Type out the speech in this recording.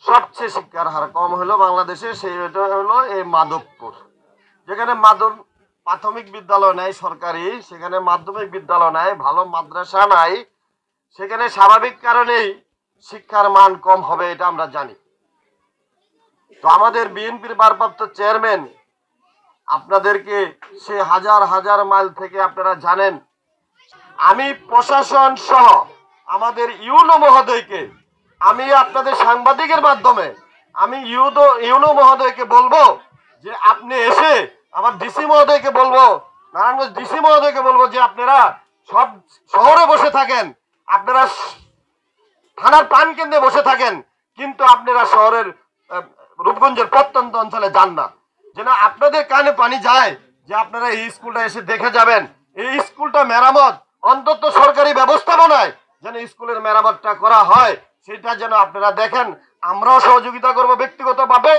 সবচেয়ে শিক্ষার হার কম হলো বাংলাদেশে, সেইটা হলো এই মাধবপুর, যেখানে প্রাথমিক বিদ্যালয় নাই সরকারি, সেখানে মাধ্যমিক বিদ্যালয় নাই, ভালো মাদ্রাসা নাই, সেখানে স্বাভাবিক কারণেই শিক্ষার মান কম হবে, এটা আমরা জানি। তো আমাদের বিএনপির ভারপ্রাপ্ত চেয়ারম্যান আপনাদেরকে সে হাজার হাজার মাইল থেকে আপনারা জানেন, আমি প্রশাসন সহ আমাদের ইউনো মহোদয়কে, আমি আপনাদের সাংবাদিকের মাধ্যমে আমি ইউনো মহোদয়কে বলবো যে আপনি এসে আমার ডিসি মহোদয়কে বলবো, নারায়ণগঞ্জ ডিসি মহোদয়কে বলবো যে আপনারা সব শহরে বসে থাকেন, আপনারা থানার প্রাণ কেন্দ্রে বসে থাকেন, কিন্তু আপনারা শহরের রূপগঞ্জের প্রত্যন্ত অঞ্চলে যান না, যেন আপনাদের কানে পানি যায় যে আপনারা এই স্কুলটা এসে দেখে যাবেন। এই স্কুলটা মেরামত, অন্তত সরকারি ব্যবস্থাপনায় যেন স্কুলের মেরামতটা করা হয়, সেটা যেন আপনারা দেখেন। আমরাও সহযোগিতা করবো ব্যক্তিগতভাবে।